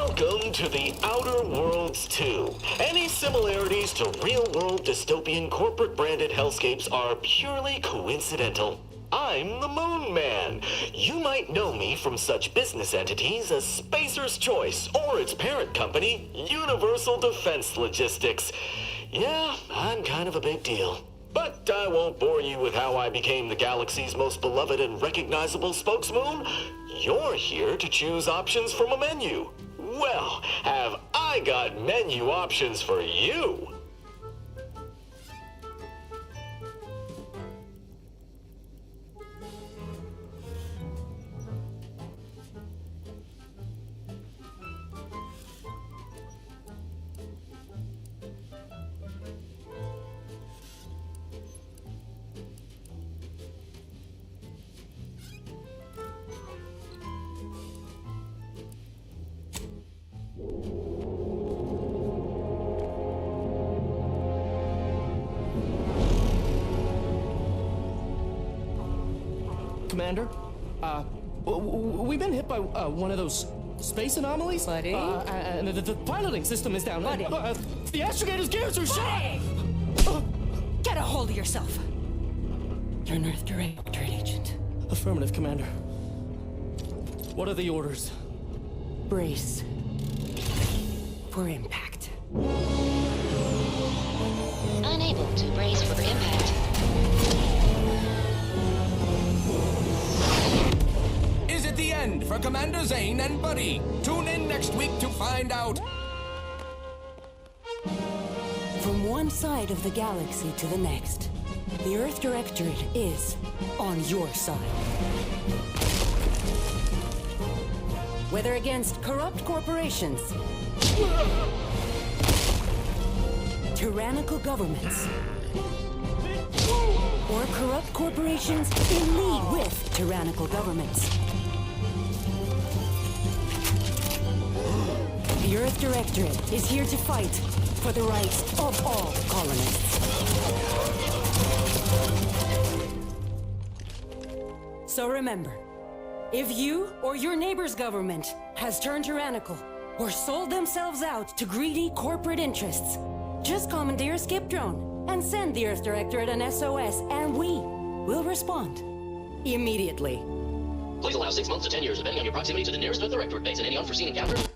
Welcome to the Outer Worlds 2. Any similarities to real-world dystopian corporate-branded hellscapes are purely coincidental. I'm the Moon Man. You might know me from such business entities as Spacer's Choice or its parent company, Universal Defense Logistics. Yeah, I'm kind of a big deal. But I won't bore you with how I became the galaxy's most beloved and recognizable spokesmoon. You're here to choose options from a menu. Well, have I got menu options for you? Commander, we've been hit by one of those space anomalies. Buddy? And the piloting system is down. Buddy? The astrogator's gears are shot! Get a hold of yourself. You're an Earth Directorate agent. Affirmative, Commander. What are the orders? Brace for impact. Unable to brace for impact. Is it the end for Commander Zane and Buddy? Tune in next week to find out. From one side of the galaxy to the next, the Earth Directorate is on your side. Whether against corrupt corporations, tyrannical governments, or corrupt corporations in league with tyrannical governments, the Earth Directorate is here to fight for the rights of all colonists. So remember, if you or your neighbor's government has turned tyrannical or sold themselves out to greedy corporate interests, just commandeer a skip drone and send the Earth Directorate an SOS, and we will respond immediately. Please allow 6 months to 10 years, depending on your proximity to the nearest Earth Directorate base and any unforeseen encounters.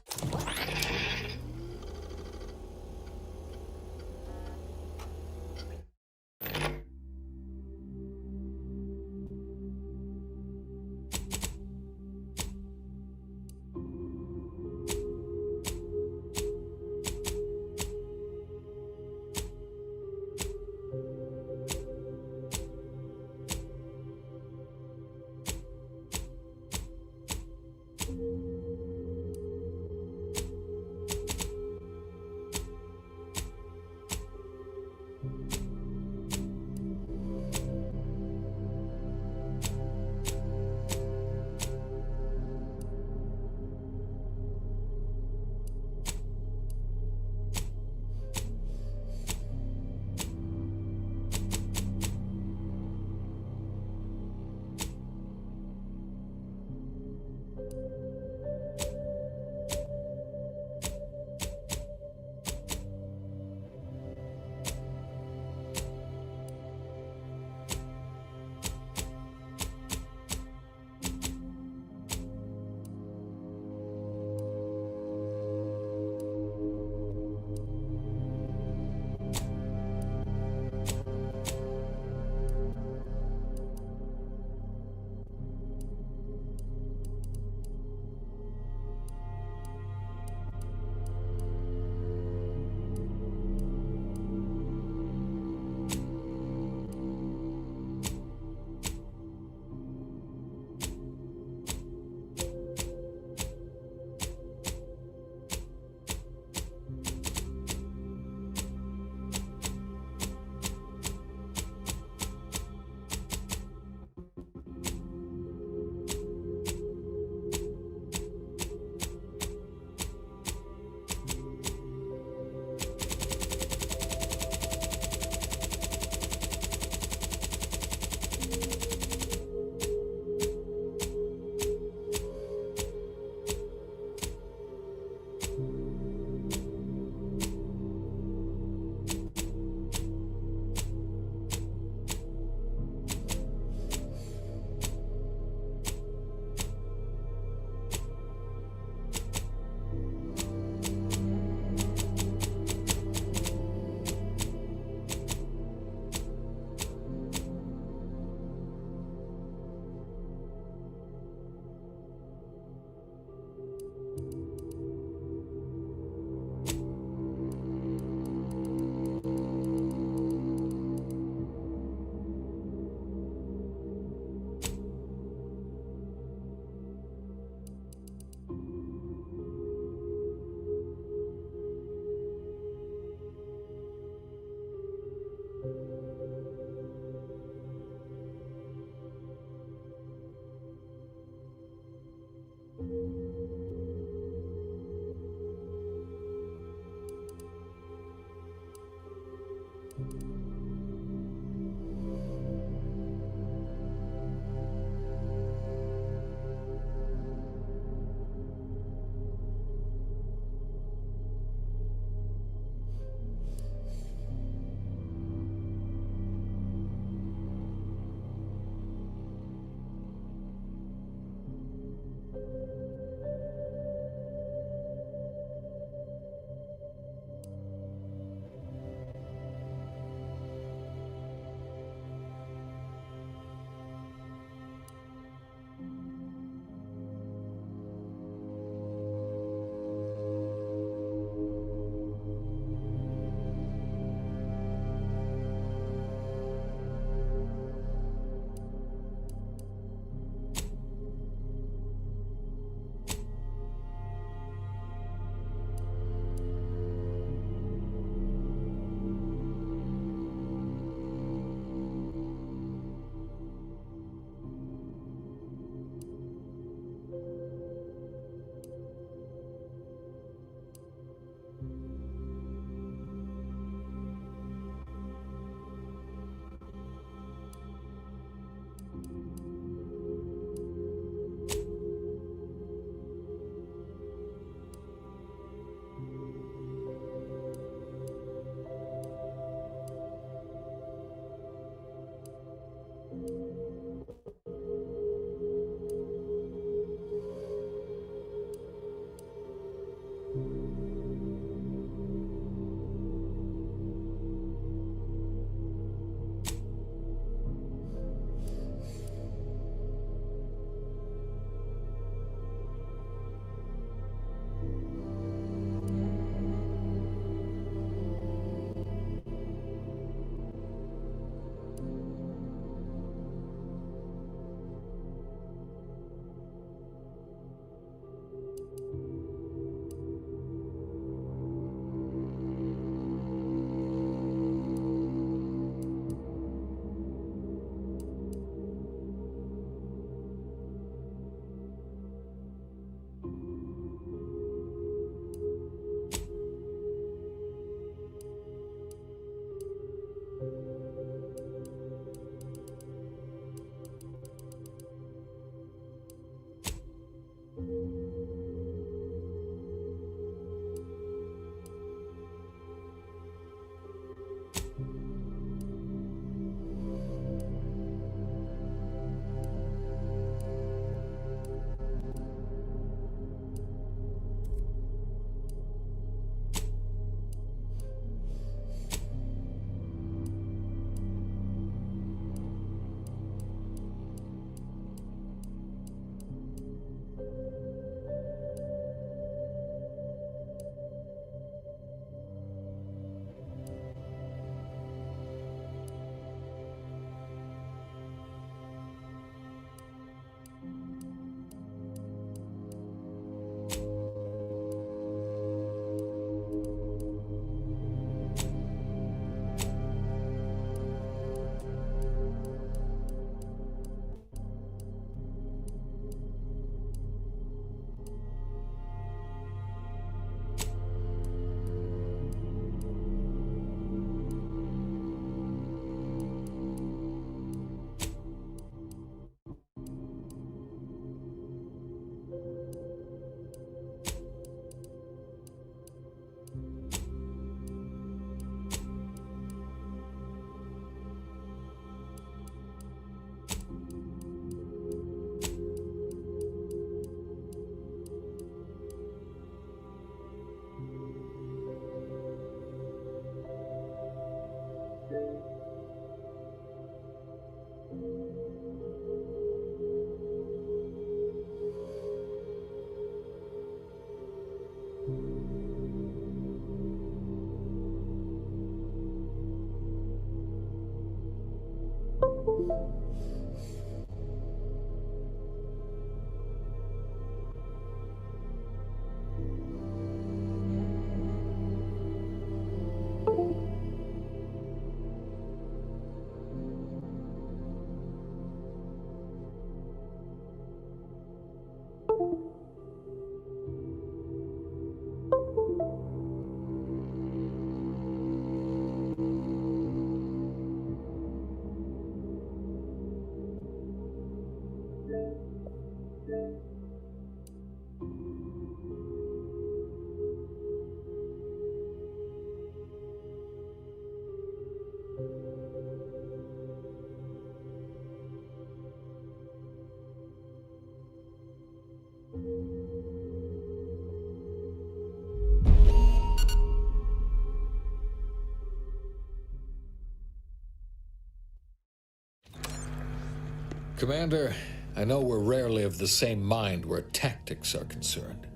Commander, I know we're rarely of the same mind where tactics are concerned,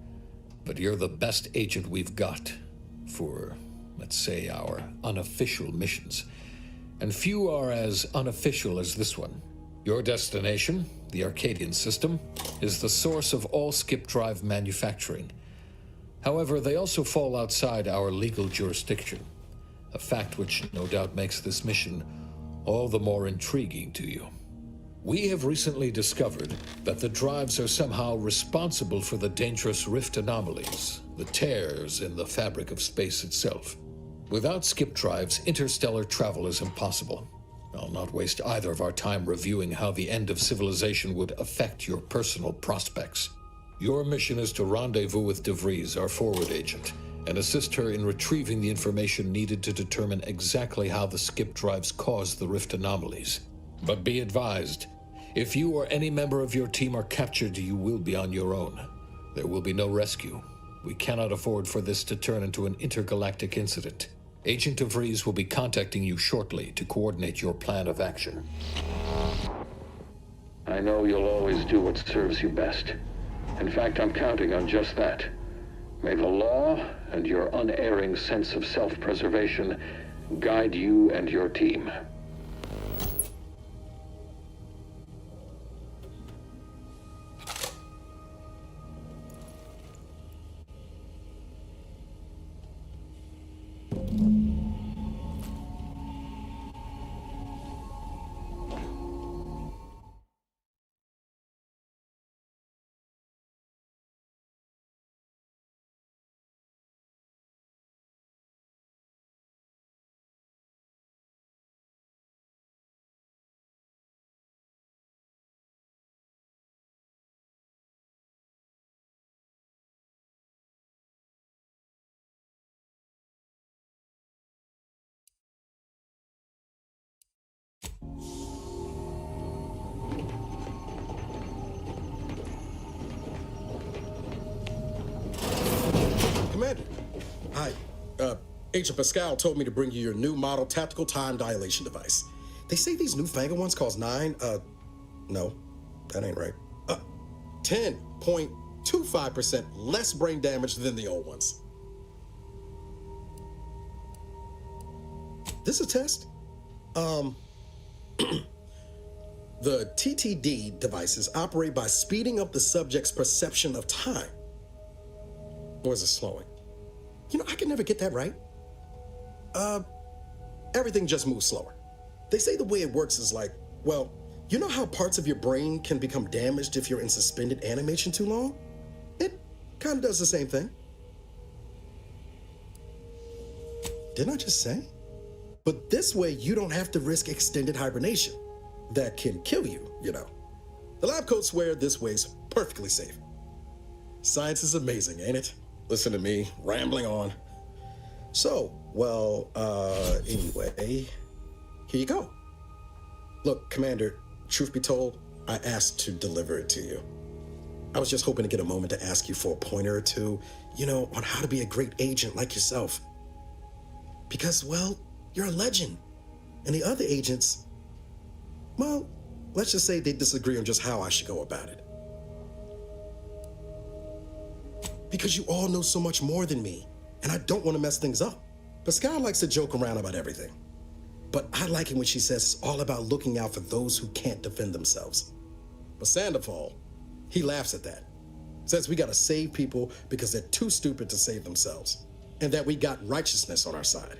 but you're the best agent we've got for, let's say, our unofficial missions. And few are as unofficial as this one. Your destination, the Arcadian system, is the source of all skip drive manufacturing. However, they also fall outside our legal jurisdiction, a fact which no doubt makes this mission all the more intriguing to you. We have recently discovered that the drives are somehow responsible for the dangerous rift anomalies, the tears in the fabric of space itself. Without skip drives, interstellar travel is impossible. I'll not waste either of our time reviewing how the end of civilization would affect your personal prospects. Your mission is to rendezvous with DeVries, our forward agent, and assist her in retrieving the information needed to determine exactly how the skip drives cause the rift anomalies. But be advised, if you or any member of your team are captured, you will be on your own. There will be no rescue. We cannot afford for this to turn into an intergalactic incident. Agent DeVries will be contacting you shortly to coordinate your plan of action. I know you'll always do what serves you best. In fact, I'm counting on just that. May the law and your unerring sense of self-preservation guide you and your team. Commander, hi. Agent Pascal told me to bring you your new model tactical time dilation device. They say these newfangled ones cause no, that ain't right. 10.25% less brain damage than the old ones. This a test? The TTD devices operate by speeding up the subject's perception of time. Or is it slowing? I can never get that right. Everything just moves slower. They say the way it works is like, well, you know how parts of your brain can become damaged if you're in suspended animation too long? It kind of does the same thing. Didn't I just say? But this way, you don't have to risk extended hibernation. That can kill you, The lab coats swear this way's perfectly safe. Science is amazing, ain't it? Listen to me, rambling on. So, anyway, here you go. Look, Commander, truth be told, I asked to deliver it to you. I was just hoping to get a moment to ask you for a pointer or two, on how to be a great agent like yourself. Because, you're a legend. And the other agents, let's just say they disagree on just how I should go about it. Because you all know so much more than me, and I don't want to mess things up. Pascal likes to joke around about everything. But I like it when she says it's all about looking out for those who can't defend themselves. But Sandoval, he laughs at that. Says we gotta save people because they're too stupid to save themselves. And that we got righteousness on our side.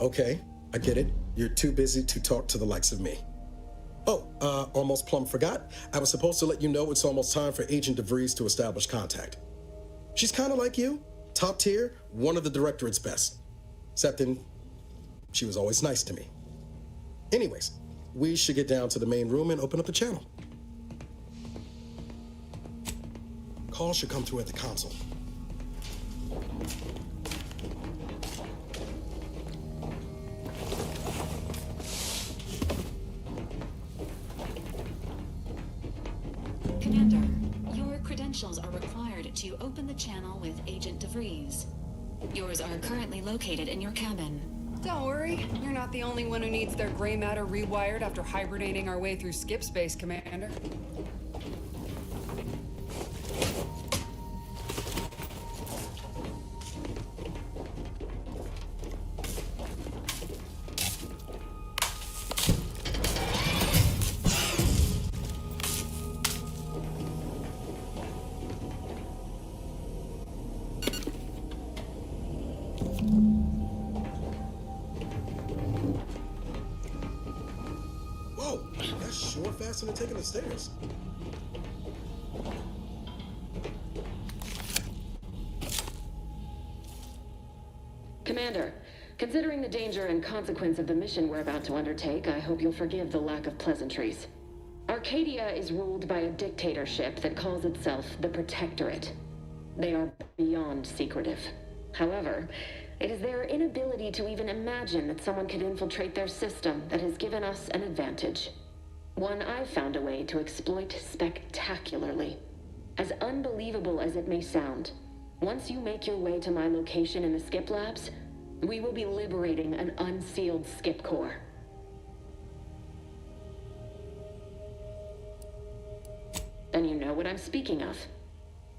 Okay, I get it. You're too busy to talk to the likes of me. Oh, almost plumb forgot. I was supposed to let you know it's almost time for Agent DeVries to establish contact. She's kind of like you, top tier, one of the directorate's best. Except then, she was always nice to me. Anyways, we should get down to the main room and open up the channel. Call should come through at the console. Commander, your credentials are required to open the channel with Agent DeVries. Yours are currently located in your cabin. Don't worry, you're not the only one who needs their gray matter rewired after hibernating our way through skip space, Commander. Whoa, that's sure faster than taking the stairs. Commander, considering the danger and consequence of the mission we're about to undertake, I hope you'll forgive the lack of pleasantries. Arcadia is ruled by a dictatorship that calls itself the Protectorate. They are beyond secretive. However, it is their inability to even imagine that someone could infiltrate their system that has given us an advantage. One I've found a way to exploit spectacularly. As unbelievable as it may sound, once you make your way to my location in the skip labs, we will be liberating an unsealed skip core. Then you know what I'm speaking of.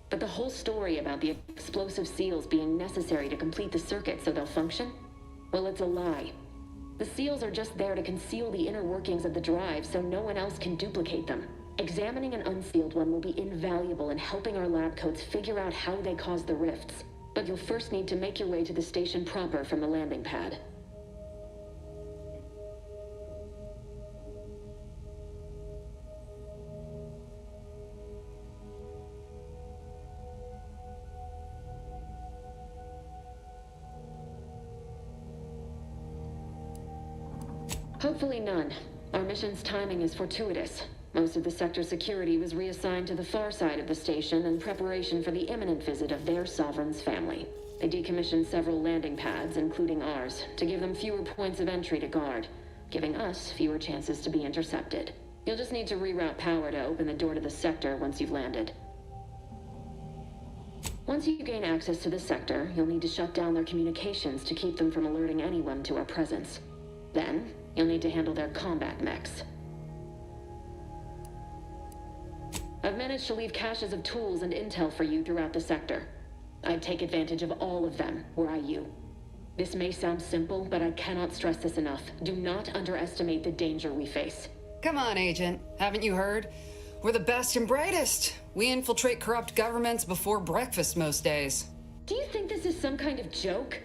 But the whole story about the explosive seals being necessary to complete the circuit so they'll function? Well, it's a lie. The seals are just there to conceal the inner workings of the drive so no one else can duplicate them. Examining an unsealed one will be invaluable in helping our lab coats figure out how they cause the rifts. But you'll first need to make your way to the station proper from the landing pad. Hopefully none. Our mission's timing is fortuitous. Most of the sector's security was reassigned to the far side of the station in preparation for the imminent visit of their sovereign's family. They decommissioned several landing pads, including ours, to give them fewer points of entry to guard, giving us fewer chances to be intercepted. You'll just need to reroute power to open the door to the sector once you've landed. Once you gain access to the sector, you'll need to shut down their communications to keep them from alerting anyone to our presence. Then, you'll need to handle their combat mechs. I've managed to leave caches of tools and intel for you throughout the sector. I'd take advantage of all of them, were I you. This may sound simple, but I cannot stress this enough. Do not underestimate the danger we face. Come on, Agent. Haven't you heard? We're the best and brightest. We infiltrate corrupt governments before breakfast most days. Do you think this is some kind of joke?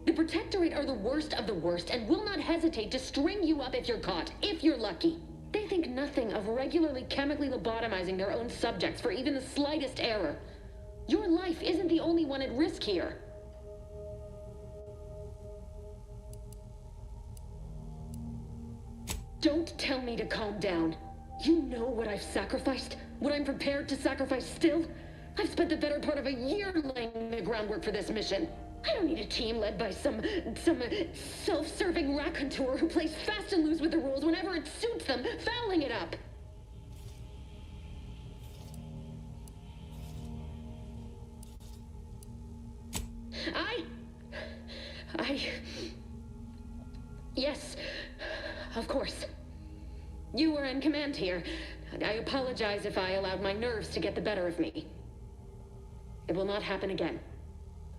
The Protectorate are the worst of the worst and will not hesitate to string you up if you're caught, if you're lucky. They think nothing of regularly chemically lobotomizing their own subjects for even the slightest error. Your life isn't the only one at risk here. Don't tell me to calm down. You know what I've sacrificed? What I'm prepared to sacrifice still? I've spent the better part of a year laying the groundwork for this mission. I don't need a team led by some self-serving raconteur who plays fast and loose with the rules whenever it suits them, fouling it up. Yes, of course. You were in command here. I apologize if I allowed my nerves to get the better of me. It will not happen again.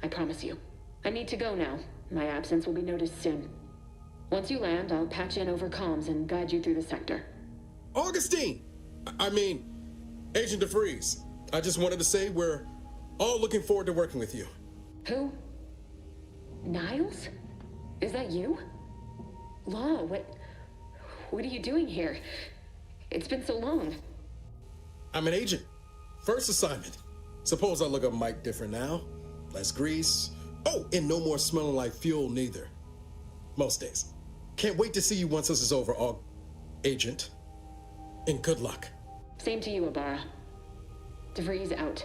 I promise you. I need to go now. My absence will be noticed soon. Once you land, I'll patch in over comms and guide you through the sector. Augustine! I mean, Agent DeVries. I just wanted to say we're all looking forward to working with you. Who? Niles? Is that you? Law, what are you doing here? It's been so long. I'm an agent. First assignment. Suppose I look up Mike different now. Less grease. Oh, and no more smelling like fuel neither. Most days. Can't wait to see you once this is over, Agent. And good luck. Same to you, Ibarra. DeVries out.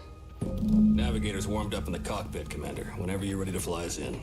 Navigator's warmed up in the cockpit, Commander. Whenever you're ready to fly us in.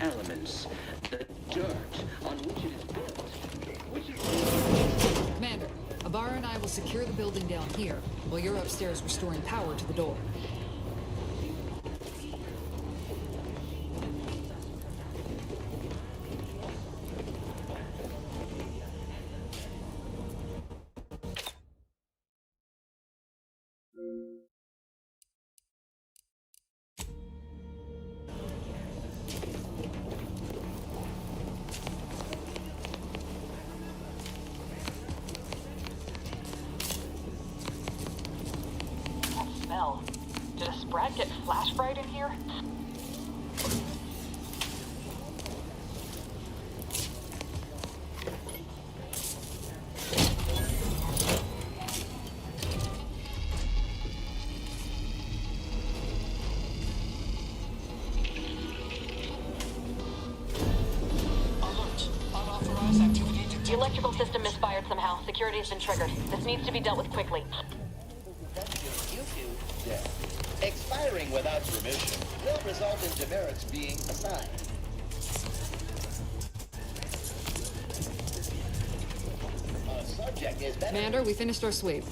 Elements, the dirt on which it is built, Commander, Ibarra and I will secure the building down here, while you're upstairs restoring power to the door. Did a Sprat get flash fried in here? The electrical system misfired somehow. Security has been triggered. This needs to be dealt with quickly. Expiring without permission will result in demerits being assigned. A subject is better. Commander, we finished our sweep.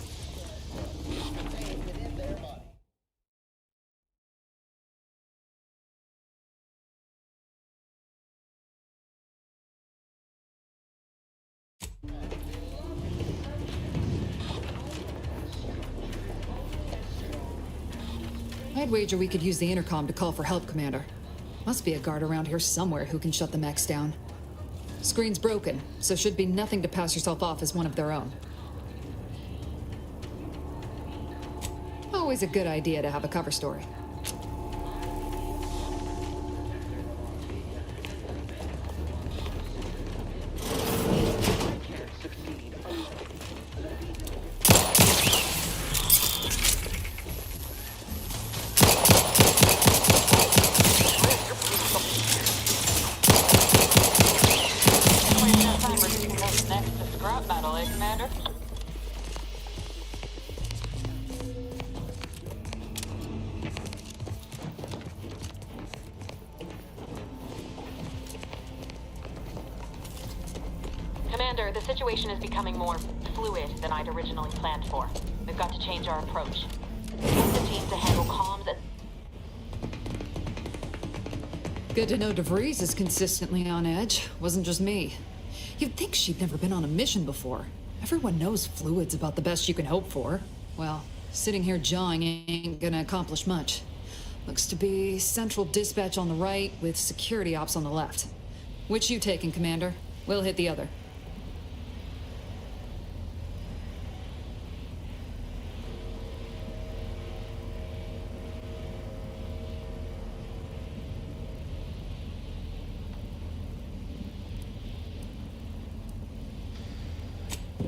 I'd wager we could use the intercom to call for help, Commander. Must be a guard around here somewhere who can shut the mechs down. Screen's broken, so should be nothing to pass yourself off as one of their own. Always a good idea to have a cover story. Commander, the situation is becoming more fluid than I'd originally planned for. We've got to change our approach. Get the team to handle comms and... Good to know DeVries is consistently on edge. Wasn't just me. You'd think she'd never been on a mission before. Everyone knows fluid's about the best you can hope for. Well, Sitting here jawing ain't gonna accomplish much. Looks to be central dispatch on the right with security ops on the left. Which you taking, Commander? We'll hit the other.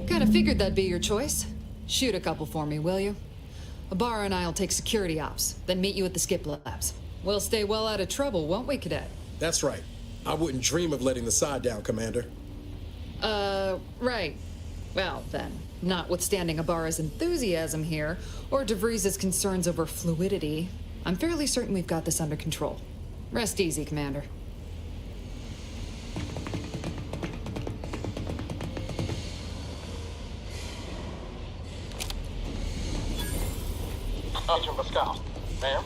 Kinda figured that'd be your choice. Shoot a couple for me, will you? Ibarra and I'll take security ops, then meet you at the skip labs. We'll stay well out of trouble, won't we, Cadet? That's right. I wouldn't dream of letting the side down, Commander. Right. Well, then, notwithstanding Ibarra's enthusiasm here, or DeVries' concerns over fluidity, I'm fairly certain we've got this under control. Rest easy, Commander. Agent Pascal, ma'am,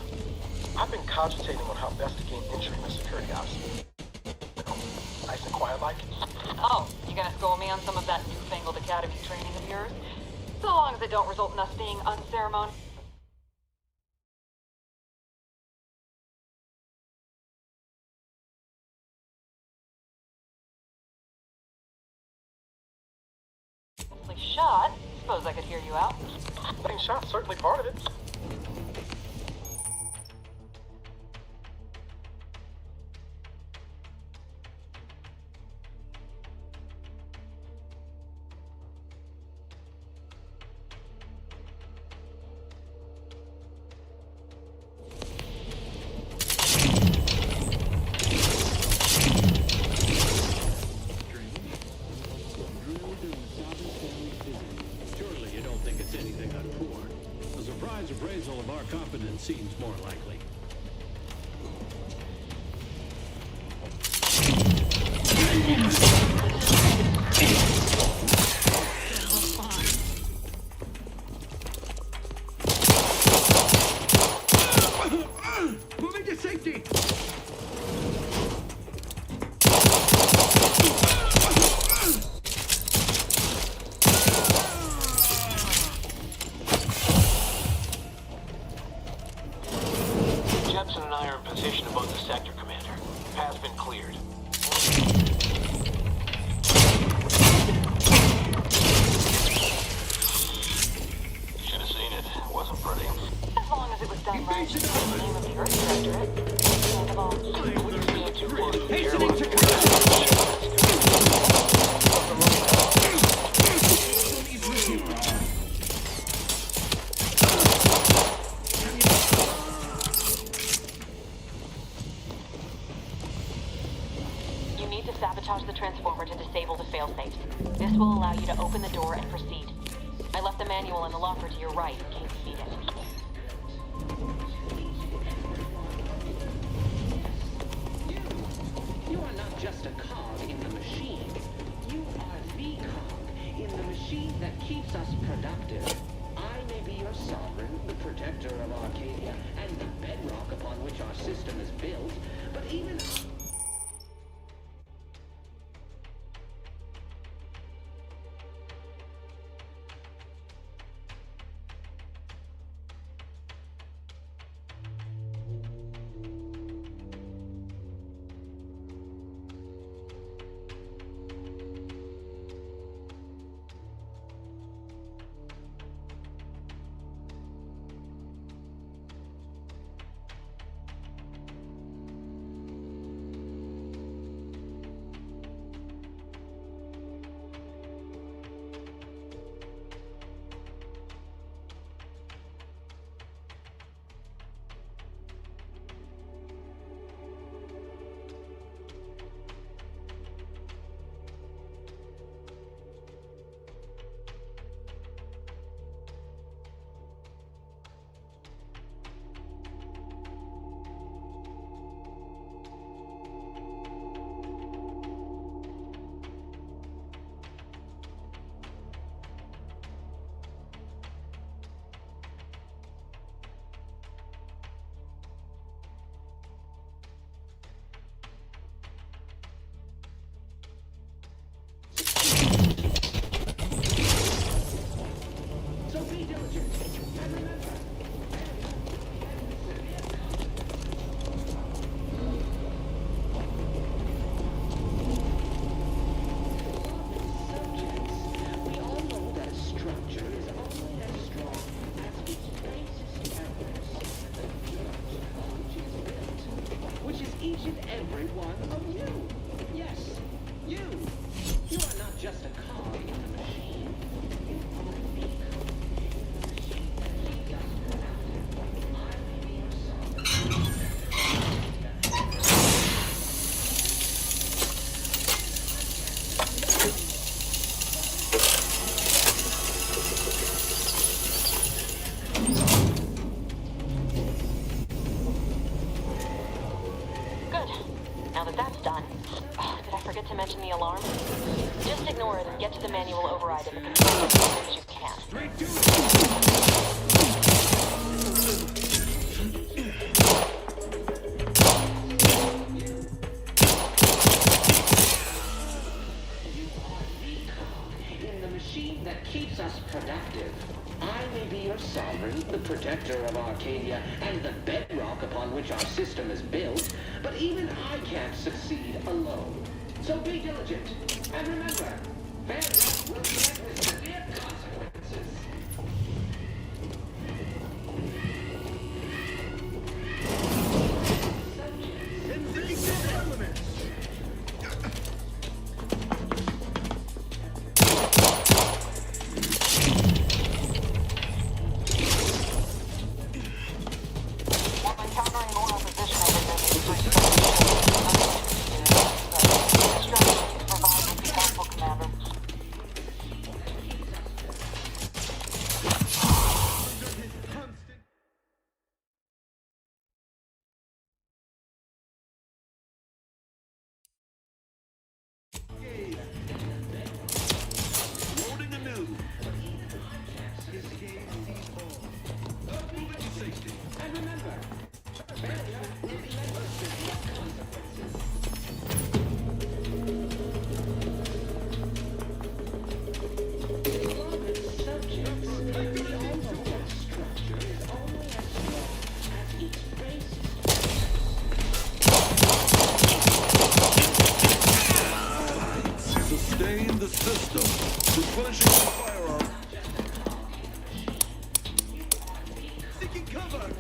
I've been cogitating on how best to gain entry in the security ops. Nice and quiet like. Oh, you gonna school me on some of that newfangled academy training of yours? So long as it don't result in us being unceremonious. Shot. Suppose I could hear you out. Letting shots certainly part of it. Appraisal of our competence seems more likely. Moving to safety. Jensen and I are in position above the sector, Commander. Path's been cleared. Should have seen it. It wasn't pretty. As long as it was done right. In the name of the Earth Directorate. And of all. When you stand too close to the airlock, You need to sabotage the transformer to disable the failsafes. This will allow you to open the door and proceed. I left the manual in the locker to your right in case you need it. You are not just a cog in the machine. You are the cog in the machine that keeps us productive. I may be your sovereign, the protector of Arcadia, and the bedrock upon which our system is built, but even... different one of you. Yes, you. You are not just a cog in the machine. You are the cog in the machine that keeps us productive. I may be your sovereign. Now that that's done, did I forget to mention the alarm? Just ignore it and get to the manual override in the control room as soon as you can. In the machine that keeps us productive. I may be your sovereign, the protector of Arcadia, and the bedrock upon which our system is built, but even I can't succeed alone. So be diligent, and remember, fairness will be met with severe consequences. Sustain the system. Replenishing the firearm. Seeking cover.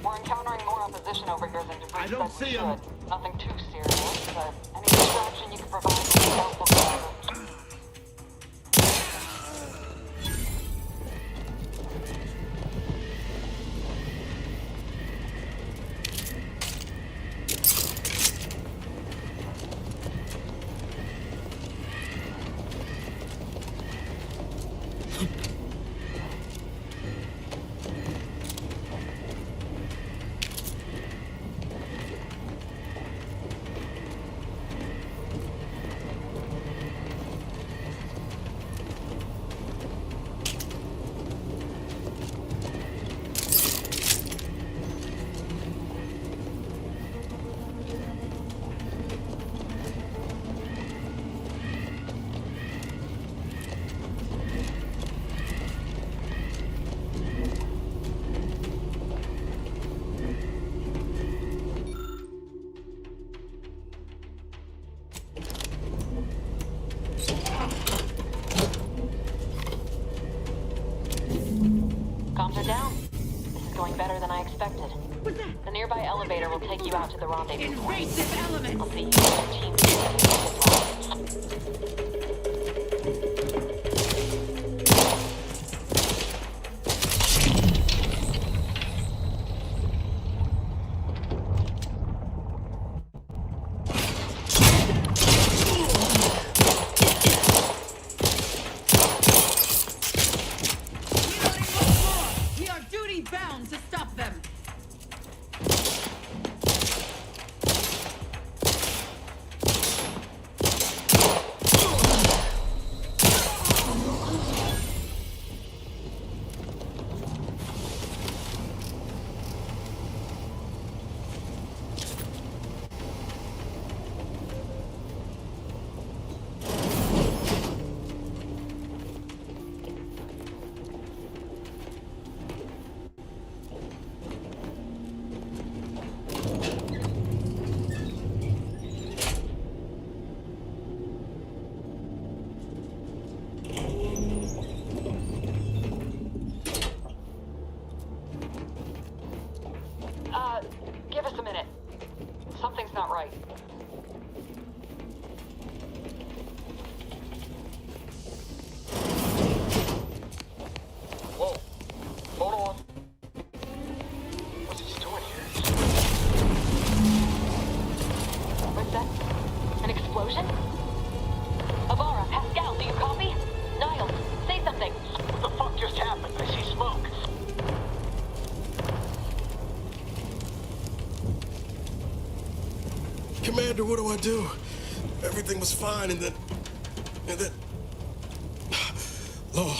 We're encountering more opposition over here than debris. I don't see him. Nothing too serious, but any distraction you can provide would be helpful to us. will take you out to the rendezvous. Invasive element! I'll see you in the team. We are duty-bound to stop them! Give us a minute. Something's not right. Whoa. Hold on. What's he doing here? What's that? An explosion? Avara, Pascal, do you copy? Niles, say something. What the fuck just happened? I see smoke. Commander, what do I do? Everything was fine, and then... Law,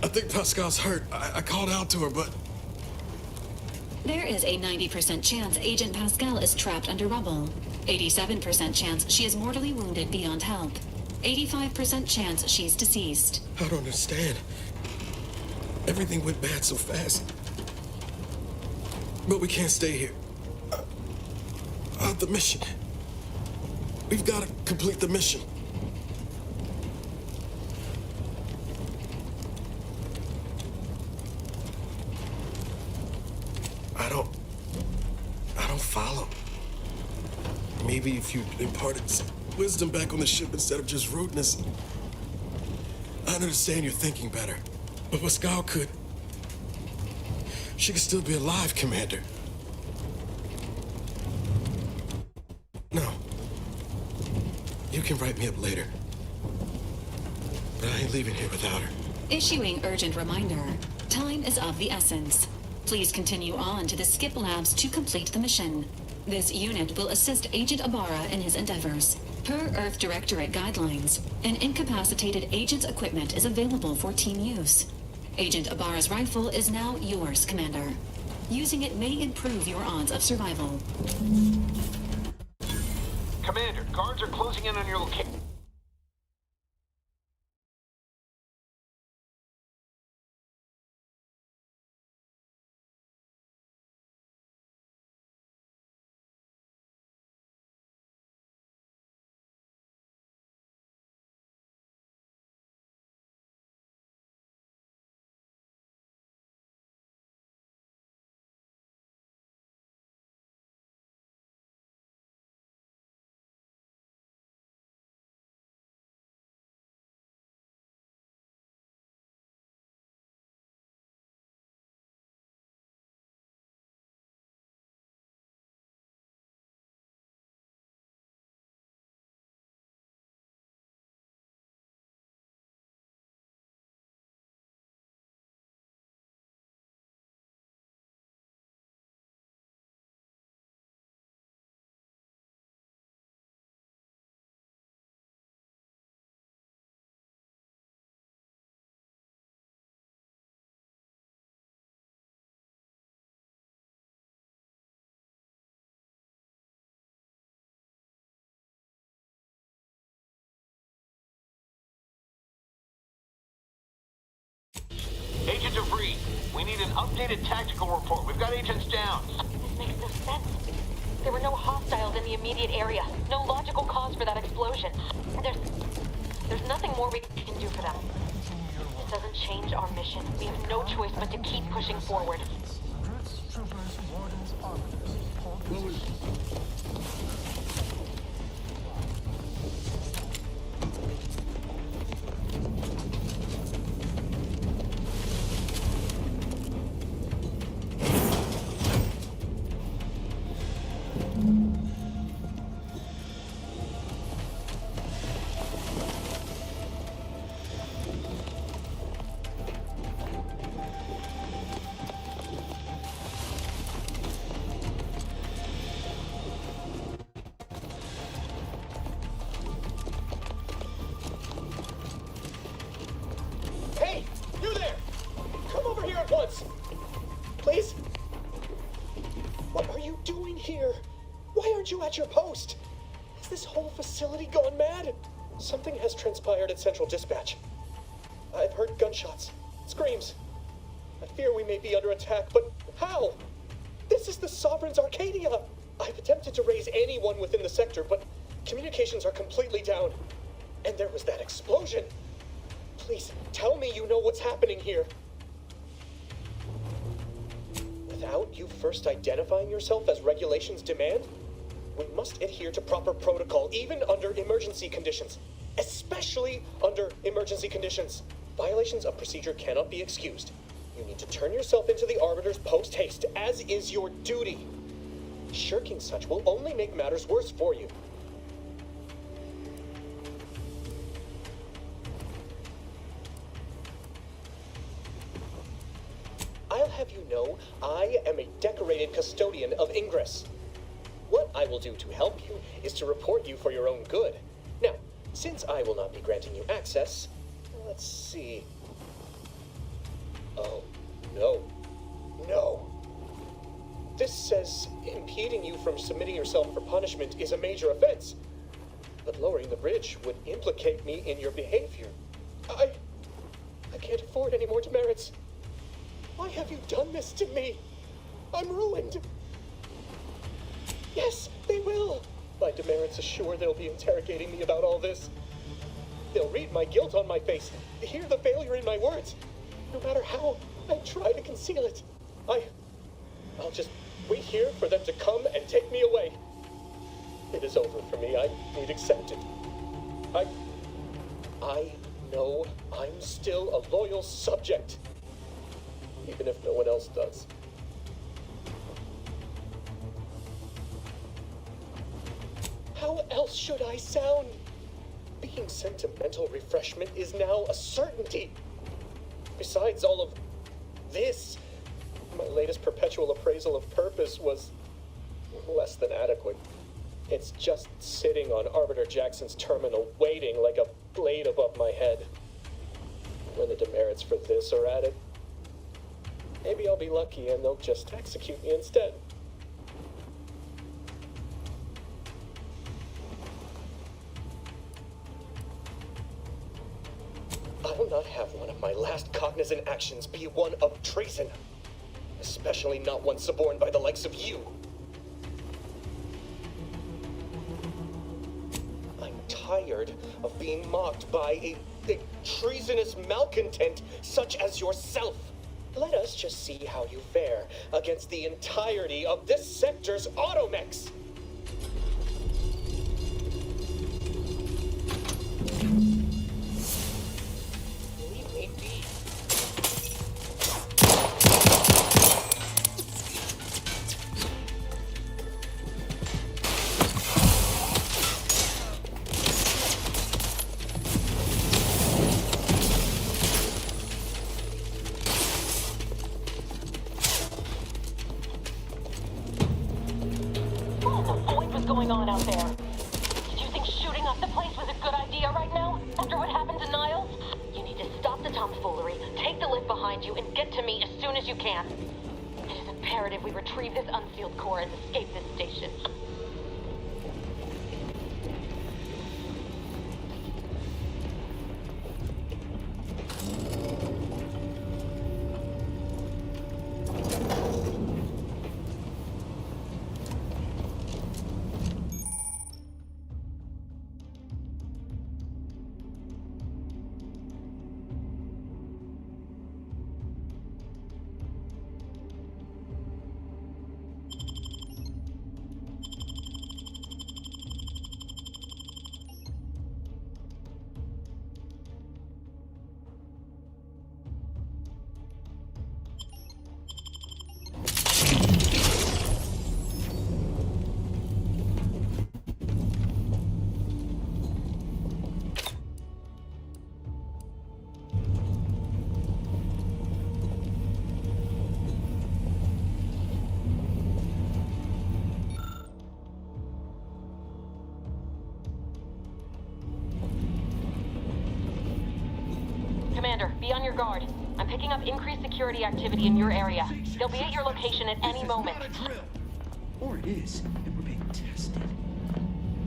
I think Pascal's hurt. I called out to her, but... There is a 90% chance Agent Pascal is trapped under rubble. 87% chance she is mortally wounded beyond help. 85% chance she's deceased. I don't understand. Everything went bad so fast. But we can't stay here. The mission. We've got to complete the mission. I don't follow. Maybe if you imparted some wisdom back on the ship instead of just rudeness, I understand you're thinking better. But Pascal could... She could still be alive, Commander. No. You can write me up later. But I ain't leaving here without her. Issuing urgent reminder. Time is of the essence. Please continue on to the Skip Labs to complete the mission. This unit will assist Agent Ibarra in his endeavors. Per Earth Directorate guidelines, an incapacitated agent's equipment is available for team use. Agent Ibarra's rifle is now yours, Commander. Using it may improve your odds of survival. Commander, guards are closing in on your location. Agent DeVries, we need an updated tactical report. We've got agents down. This makes no sense. There were no hostiles in the immediate area. No logical cause for that explosion. There's nothing more we can do for them. It doesn't change our mission. We have no choice but to keep pushing forward. Troopers, wardens, arbiters, hold What was... Hey, you there! Come over here at once! Please? What are you doing here? Why aren't you at your post? Is this whole facility gone mad? Something has transpired at Central Dispatch. I've heard gunshots, screams. I fear we may be under attack, but how? This is the Sovereign's Arcadia! I've attempted to raise anyone within the sector, but communications are completely down. And there was that explosion. Please, tell me you know what's happening here. Without you first identifying yourself as regulations demand, we must adhere to proper protocol, even under emergency conditions. Especially under emergency conditions. Violations of procedure cannot be excused. You need to turn yourself into the Arbiters post-haste, as is your duty. Shirking such will only make matters worse for you. I'll have you know, I am a decorated custodian of Ingress. What I will do to help you is to report you for your own good. Now, since I will not be granting you access, let's see. Oh, no. No. This says impeding you from submitting yourself for punishment is a major offense. But lowering the bridge would implicate me in your behavior. I can't afford any more demerits. Why have you done this to me? I'm ruined. Yes, they will. My demerits assure they'll be interrogating me about all this. They'll read my guilt on my face, hear the failure in my words. No matter how I try to conceal it, I'll just wait here for them to come and take me away. It is over for me. I need accepted. I know I'm still a loyal subject, even if no one else does. How else should I sound? Being sentimental refreshment is now a certainty. Besides all of this, my latest perpetual appraisal of purpose was less than adequate. It's just sitting on Arbiter Jackson's terminal, waiting like a blade above my head. When the demerits for this are added, maybe I'll be lucky and they'll just execute me instead. I will not have one of my last cognizant actions be one of treason. Especially not one suborned by the likes of you. I'm tired of being mocked by a treasonous malcontent such as yourself. Let us just see how you fare against the entirety of this sector's automechs. Leave me be. What was going on out there? Did you think shooting up the place was a good idea right now? After what happened to Niles? You need to stop the tomfoolery, take the lift behind you, and get to me as soon as you can. It is imperative we retrieve this unsealed core and escape this station. Commander, be on your guard. I'm picking up increased security activity in your area. They'll be at your location at any moment. Not a drill. Or it is, and we're being tested.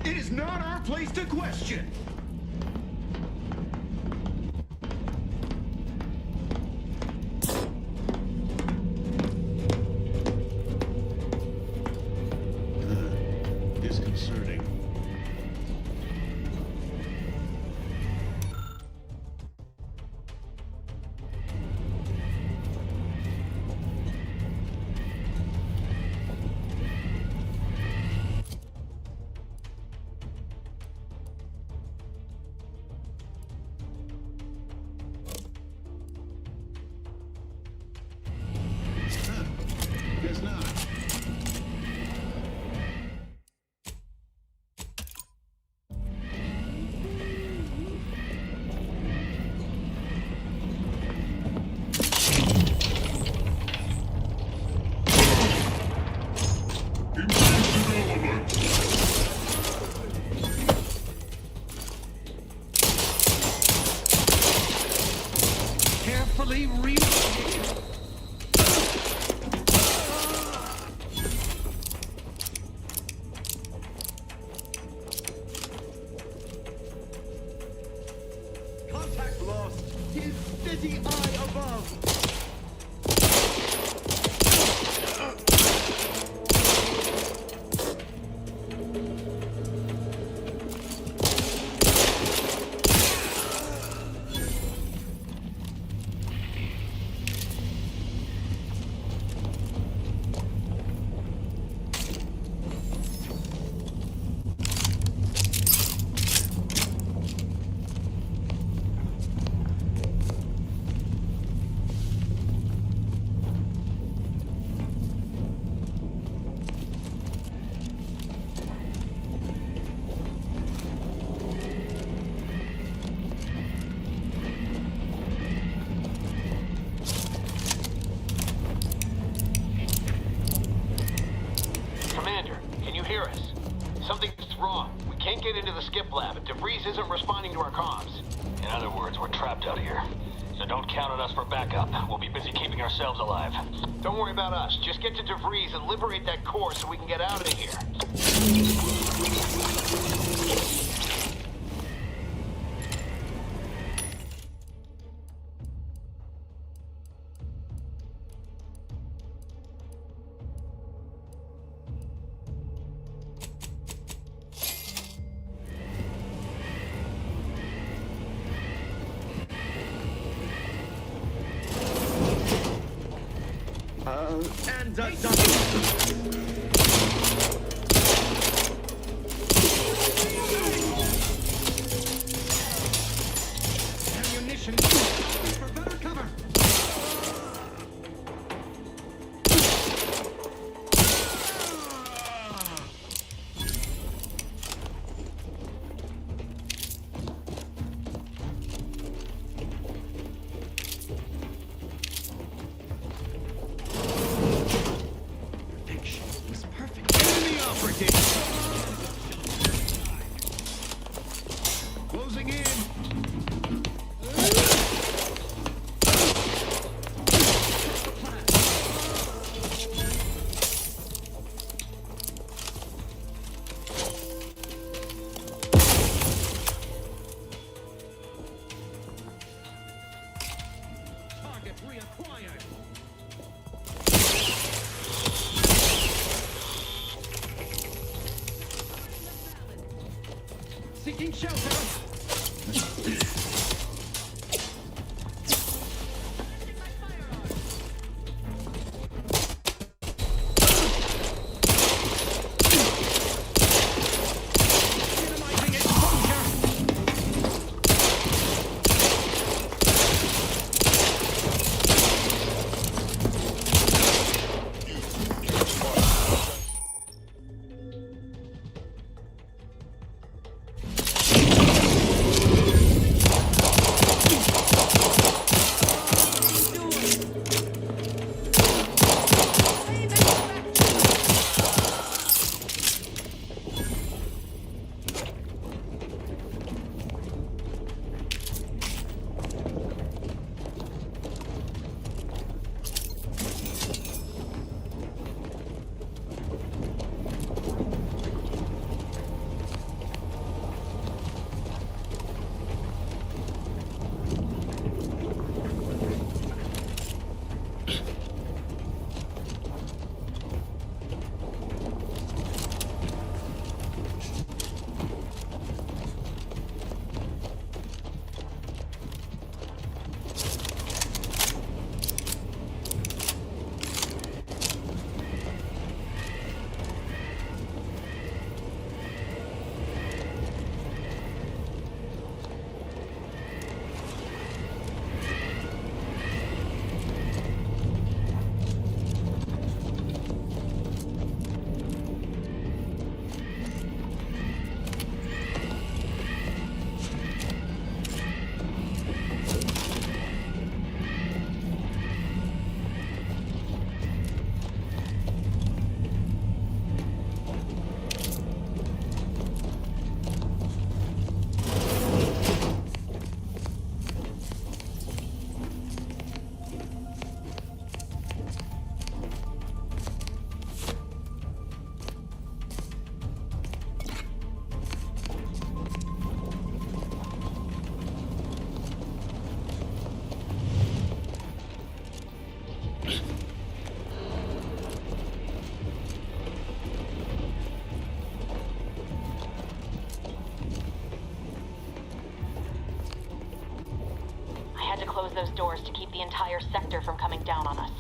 It is not our place to question. Disconcerting. Guess not. Carefully reloading. Contact lost. His steady eye above. Commander, can you hear us? Something's wrong. We can't get into the skip lab, and DeVries isn't responding to our comms. In other words, we're trapped out here. So don't count on us for backup. We'll be busy keeping ourselves alive. Don't worry about us. Just get to DeVries and liberate that core so we can get out of here. And a ammunition for better cover. Was perfect. Enemy operative. Closing in. Target reacquired. Seeking shelter. Minimizing exposure. close those doors to keep the entire sector from coming down on us.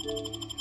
Commander.